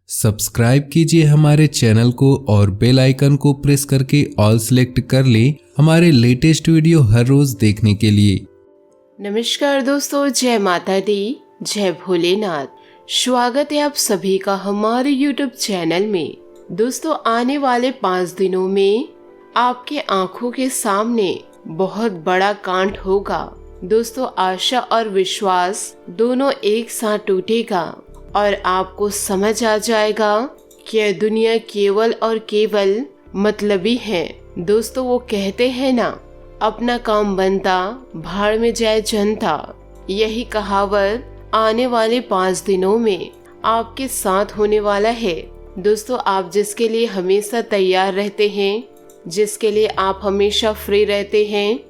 Subscribe कीजिए हमारे channel को और बेल आइकन को प्रेस करके ऑल सेलेक्ट कर लें हमारे लेटेस्ट वीडियो हर रोज देखने के लिए। नमस्कार दोस्तों, जय माता दी, जय भोलेनाथ। स्वागत है आप सभी का हमारे YouTube चैनल में। दोस्तों, आने वाले 5 दिनों में आपके आंखों के सामने बहुत बड़ा कांड होगा। दोस्तों, आशा और विश्वास दोनों एक साथ टूटेगा और आपको समझ आ जाएगा कि यह दुनिया केवल और केवल मतलबी है। दोस्तों, वो कहते हैं ना, अपना काम बनता भाड़ में जाए जनता। यही कहावत आने वाले 5 दिनों में आपके साथ होने वाला है। दोस्तों, आप जिसके लिए हमेशा तैयार रहते हैं, जिसके लिए आप हमेशा फ्री रहते हैं,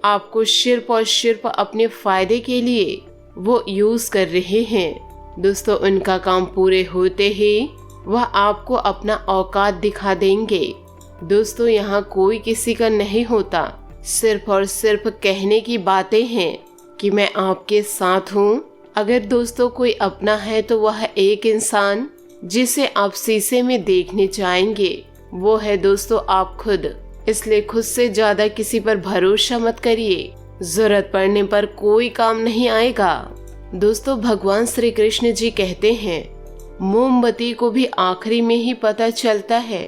आपको सिर्फ और सिर्फ अपने फायदे के लिए वो यूज कर रहे हैं। दोस्तों, उनका काम पूरे होते ही वह आपको अपना औकात दिखा देंगे। दोस्तों, यहाँ कोई किसी का नहीं होता, सिर्फ और सिर्फ कहने की बातें हैं कि मैं आपके साथ हूँ। अगर दोस्तों कोई अपना है तो वह एक इंसान जिसे आप शीशे में देखने जाएंगे, वो है दोस्तों आप खुद। इसलिए खुद से ज्यादा किसी पर भरोसा मत करिए, जरूरत पड़ने पर कोई काम नहीं आएगा। दोस्तों, भगवान श्री कृष्ण जी कहते हैं, मोमबत्ती को भी आखिरी में ही पता चलता है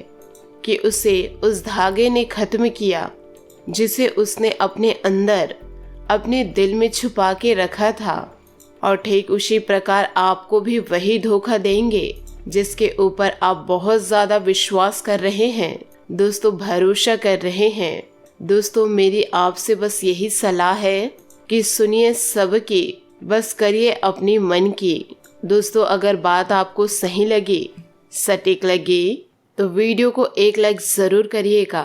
कि उसे उस धागे ने खत्म किया जिसे उसने अपने अंदर अपने दिल में छुपा के रखा था। और ठीक उसी प्रकार आपको भी वही धोखा देंगे जिसके ऊपर आप बहुत ज्यादा विश्वास कर रहे हैं, दोस्तों भरोसा कर रहे हैं। दोस्तों, मेरी आपसे बस यही सलाह है कि सुनिए सबकी, बस करिए अपनी मन की। दोस्तों, अगर बात आपको सही लगी, सटीक लगी, तो वीडियो को एक लाइक जरूर करिएगा।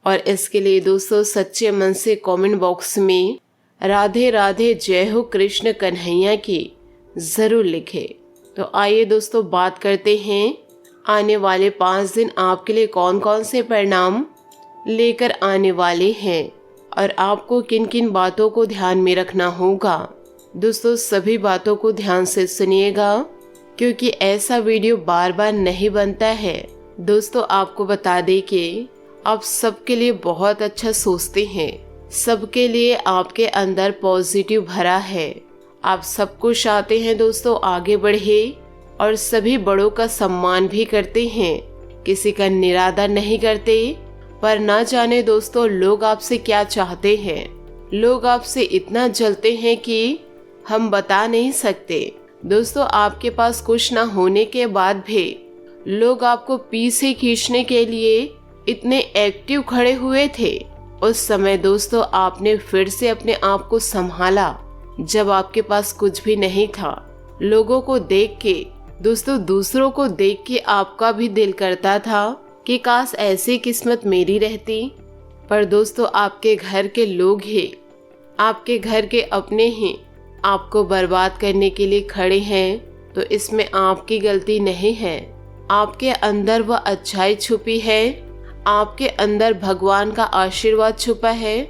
और इसके लिए दोस्तों सच्चे मन से कमेंट बॉक्स में राधे राधे जय हो कृष्ण कन्हैया की जरूर लिखे। तो आइए दोस्तों बात करते हैं आने वाले 5 दिन आपके लिए कौन कौन से परिणाम लेकर आने वाले हैं और आपको किन किन बातों को ध्यान में रखना होगा। दोस्तों, सभी बातों को ध्यान से सुनिएगा क्योंकि ऐसा वीडियो बार बार नहीं बनता है। दोस्तों, आपको बता दें कि आप सबके लिए बहुत अच्छा सोचते हैं, सबके लिए आपके अंदर पॉजिटिव भरा है। आप सब कुछ चाहते हैं दोस्तों आगे बढ़े और सभी बड़ों का सम्मान भी करते हैं, किसी का निरादर नहीं करते। पर ना जाने दोस्तों लोग आपसे क्या चाहते हैं। लोग आपसे इतना जलते हैं कि हम बता नहीं सकते। दोस्तों, आपके पास कुछ ना होने के बाद भी लोग आपको पीछे खींचने के लिए इतने एक्टिव खड़े हुए थे। उस समय दोस्तों आपने फिर से अपने आप को संभाला जब आपके पास कुछ भी नहीं था। लोगों को देख के दोस्तों, दूसरों को देख के आपका भी दिल करता था कि काश ऐसी किस्मत मेरी रहती। पर दोस्तों, आपके घर के लोग ही, आपके घर के अपने ही आपको बर्बाद करने के लिए खड़े हैं। तो इसमें आपकी गलती नहीं है। आपके अंदर वह अच्छाई छुपी है, आपके अंदर भगवान का आशीर्वाद छुपा है।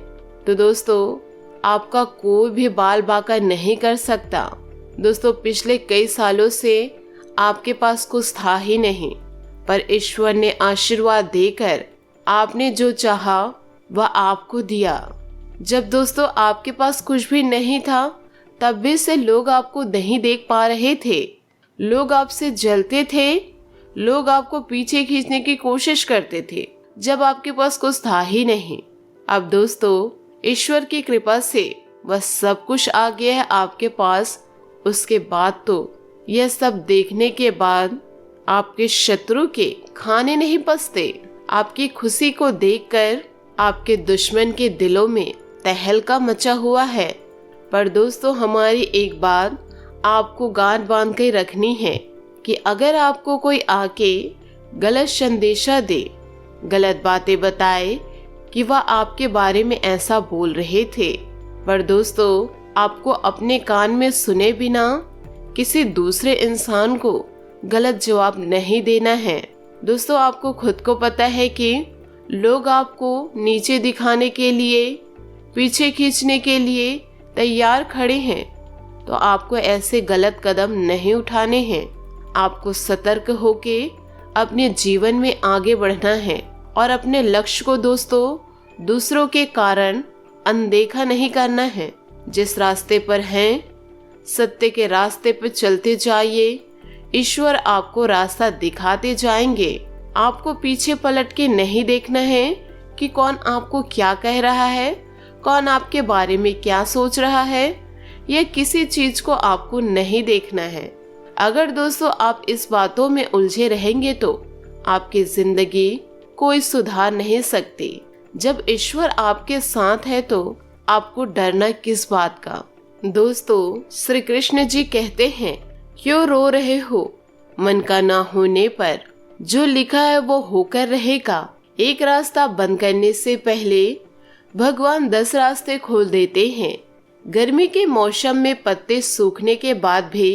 तो दोस्तों, आपका कोई भी बाल बांका नहीं कर सकता। दोस्तों, पिछले कई सालों से आपके पास कुछ था ही नहीं, पर ईश्वर ने आशीर्वाद देकर आपने जो चाहा वह आपको दिया। जब दोस्तों आपके पास कुछ भी नहीं था, तब भी से लोग आपको नहीं देख पा रहे थे, लोग आपसे जलते थे, लोग आपको पीछे खींचने की कोशिश करते थे जब आपके पास कुछ था ही नहीं। अब दोस्तों, ईश्वर की कृपा से वह सब कुछ आ गया है आपके पास। उसके बाद तो यह सब देखने के बाद आपके शत्रु के खाने नहीं पचते। आपकी खुशी को देखकर आपके दुश्मन के दिलों में तहलका मचा हुआ है। पर दोस्तों, हमारी एक बात आपको गांठ बांध के रखनी है कि अगर आपको कोई आके गलत संदेशा दे, गलत बातें बताए कि वह आपके बारे में ऐसा बोल रहे थे, पर दोस्तों आपको अपने कान में सुने बिना किसी दूसरे इंसान को गलत जवाब नहीं देना है। दोस्तों, आपको खुद को पता है कि लोग आपको नीचे दिखाने के लिए, पीछे खींचने के लिए तैयार खड़े हैं। तो आपको ऐसे गलत कदम नहीं उठाने हैं। आपको सतर्क होके अपने जीवन में आगे बढ़ना है और अपने लक्ष्य को दोस्तों दूसरों के कारण अनदेखा नहीं करना है। जिस रास्ते पर हैं, सत्य के रास्ते पर चलते जाइए। ईश्वर आपको रास्ता दिखाते जाएंगे। आपको पीछे पलट के नहीं देखना है कि कौन आपको क्या कह रहा है, कौन आपके बारे में क्या सोच रहा है। यह किसी चीज को आपको नहीं देखना है। अगर दोस्तों आप इस बातों में उलझे रहेंगे तो आपकी जिंदगी कोई सुधार नहीं सकती। जब ईश्वर आपके साथ है तो आपको डरना किस बात का। दोस्तों, श्री कृष्ण जी कहते हैं, क्यों रो रहे हो मन का ना होने पर, जो लिखा है वो होकर रहेगा। एक रास्ता बंद करने से पहले भगवान 10 रास्ते खोल देते हैं। गर्मी के मौसम में पत्ते सूखने के बाद भी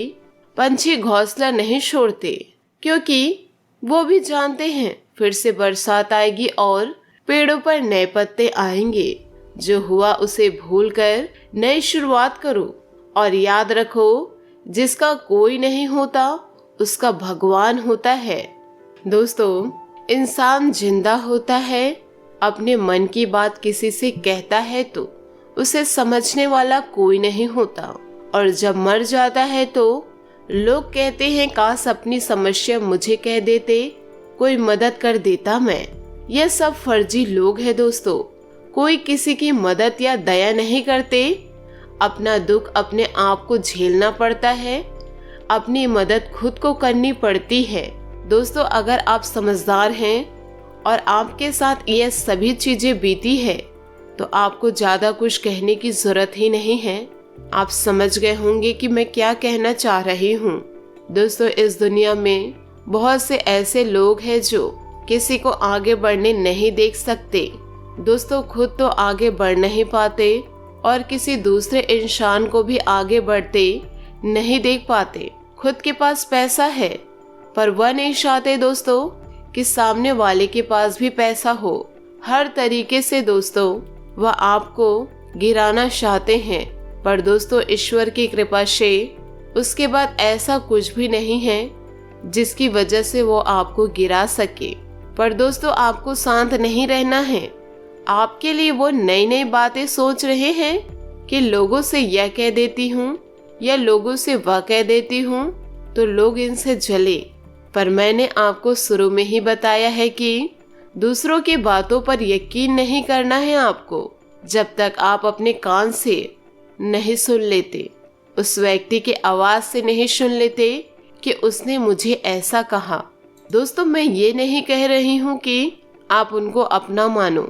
पंछी घोंसला नहीं छोड़ते, क्योंकि वो भी जानते हैं फिर से बरसात आएगी और पेड़ों पर नए पत्ते आएंगे। जो हुआ उसे भूलकर नई शुरुआत करो और याद रखो, जिसका कोई नहीं होता उसका भगवान होता है। दोस्तों, इंसान जिंदा होता है, अपने मन की बात किसी से कहता है तो उसे समझने वाला कोई नहीं होता, और जब मर जाता है तो लोग कहते हैं काश अपनी समस्या मुझे कह देते, कोई मदद कर देता मैं। यह सब फर्जी लोग हैं दोस्तों। कोई किसी की मदद या दया नहीं करते। अपना दुख अपने आप को झेलना पड़ता है, अपनी मदद खुद को करनी पड़ती है। दोस्तों, अगर आप समझदार हैं और आपके साथ ये सभी चीजें बीती है तो आपको ज्यादा कुछ कहने की जरूरत ही नहीं है। आप समझ गए होंगे कि मैं क्या कहना चाह रही हूँ। दोस्तों, इस दुनिया में बहुत से ऐसे लोग हैं जो किसी को आगे बढ़ने नहीं देख सकते। दोस्तों, खुद तो आगे बढ़ नहीं पाते और किसी दूसरे इंसान को भी आगे बढ़ते नहीं देख पाते। खुद के पास पैसा है पर वह नहीं चाहते दोस्तों कि सामने वाले के पास भी पैसा हो। हर तरीके से दोस्तों वह आपको गिराना चाहते हैं, पर दोस्तों ईश्वर की कृपा से उसके बाद ऐसा कुछ भी नहीं है जिसकी वजह से वो आपको गिरा सके। पर दोस्तों, आपको शांत नहीं रहना है। आपके लिए वो नई नई बातें सोच रहे हैं कि लोगों से यह कह देती हूँ या लोगों से वह कह देती हूँ तो लोग इनसे जले। पर मैंने आपको शुरू में ही बताया है कि दूसरों की बातों पर यकीन नहीं करना है आपको, जब तक आप अपने कान से नहीं सुन लेते, उस व्यक्ति की आवाज से नहीं सुन लेते कि उसने मुझे ऐसा कहा। दोस्तों, मैं ये नहीं कह रही हूँ कि आप उनको अपना मानो,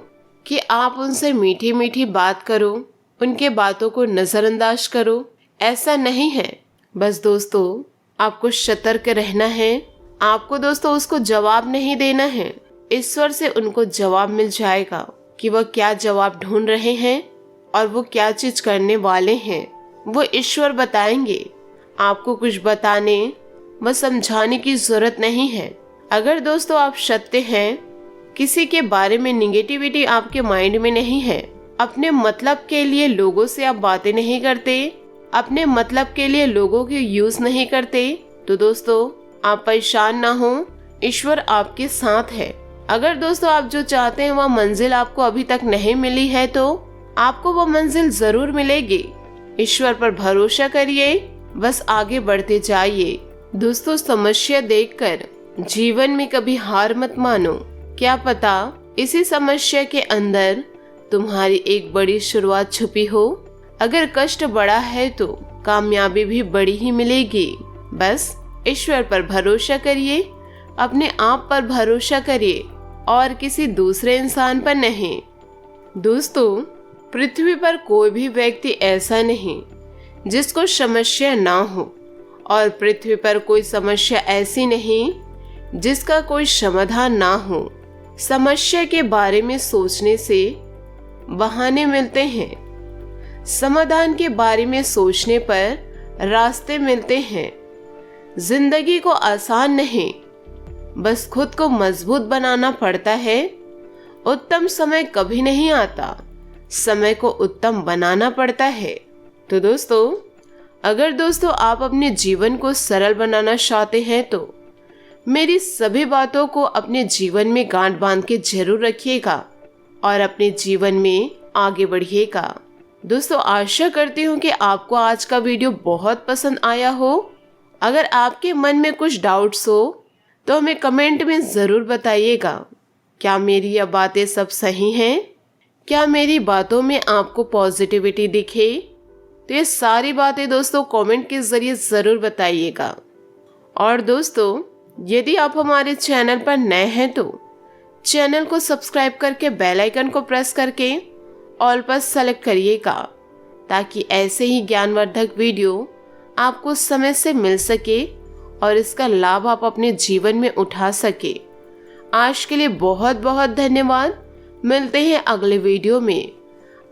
कि आप उनसे मीठी मीठी बात करो, उनके बातों को नजरअंदाज करो, ऐसा नहीं है। बस दोस्तों, आपको सतर्क रहना है। आपको दोस्तों उसको जवाब नहीं देना है। ईश्वर से उनको जवाब मिल जाएगा कि वह क्या जवाब ढूंढ रहे हैं और वो क्या चीज करने वाले हैं, वो ईश्वर बताएंगे। आपको कुछ बताने व समझाने की जरूरत नहीं है। अगर दोस्तों आप सत्य हैं, किसी के बारे में निगेटिविटी आपके माइंड में नहीं है, अपने मतलब के लिए लोगों से आप बातें नहीं करते, अपने मतलब के लिए लोगों के यूज नहीं करते, तो दोस्तों आप परेशान ना हो, ईश्वर आपके साथ है। अगर दोस्तों आप जो चाहते हैं वह मंजिल आपको अभी तक नहीं मिली है तो आपको वह मंजिल जरूर मिलेगी। ईश्वर पर भरोसा करिए, बस आगे बढ़ते जाइए। दोस्तों, समस्या देखकर जीवन में कभी हार मत मानो। क्या पता इसी समस्या के अंदर तुम्हारी एक बड़ी शुरुआत छुपी हो। अगर कष्ट बड़ा है तो कामयाबी भी बड़ी ही मिलेगी। बस ईश्वर पर भरोसा करिए, अपने आप पर भरोसा करिए और किसी दूसरे इंसान पर नहीं। दोस्तों, पृथ्वी पर कोई भी व्यक्ति ऐसा नहीं जिसको समस्या ना हो, और पृथ्वी पर कोई समस्या ऐसी नहीं जिसका कोई समाधान ना हो। समस्या के बारे में सोचने से बहाने मिलते हैं, समाधान के बारे में सोचने पर रास्ते मिलते हैं। जिंदगी को आसान नहीं, बस खुद को मजबूत बनाना पड़ता है। उत्तम समय कभी नहीं आता, समय को उत्तम बनाना पड़ता है। तो दोस्तों, अगर दोस्तों आप अपने जीवन को सरल बनाना चाहते हैं तो मेरी सभी बातों को अपने जीवन में गांठ बांध के जरूर रखिएगा और अपने जीवन में आगे बढ़िएगा। दोस्तों, आशा करती हूँ कि आपको आज का वीडियो बहुत पसंद आया हो। अगर आपके मन में कुछ डाउट्स हो तो हमें कमेंट में ज़रूर बताइएगा। क्या मेरी यह बातें सब सही हैं? क्या मेरी बातों में आपको पॉजिटिविटी दिखे? तो ये सारी बातें दोस्तों कमेंट के ज़रिए ज़रूर बताइएगा। और दोस्तों, यदि आप हमारे चैनल पर नए हैं तो चैनल को सब्सक्राइब करके बेल आइकन को प्रेस करके ऑल पर सेलेक्ट करिएगा, ताकि ऐसे ही ज्ञानवर्धक वीडियो आपको समय से मिल सके और इसका लाभ आप अपने जीवन में उठा सके। आज के लिए बहुत बहुत धन्यवाद। मिलते हैं अगले वीडियो में।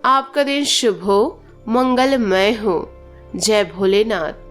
आपका दिन शुभ हो, मंगलमय हो। जय भोलेनाथ।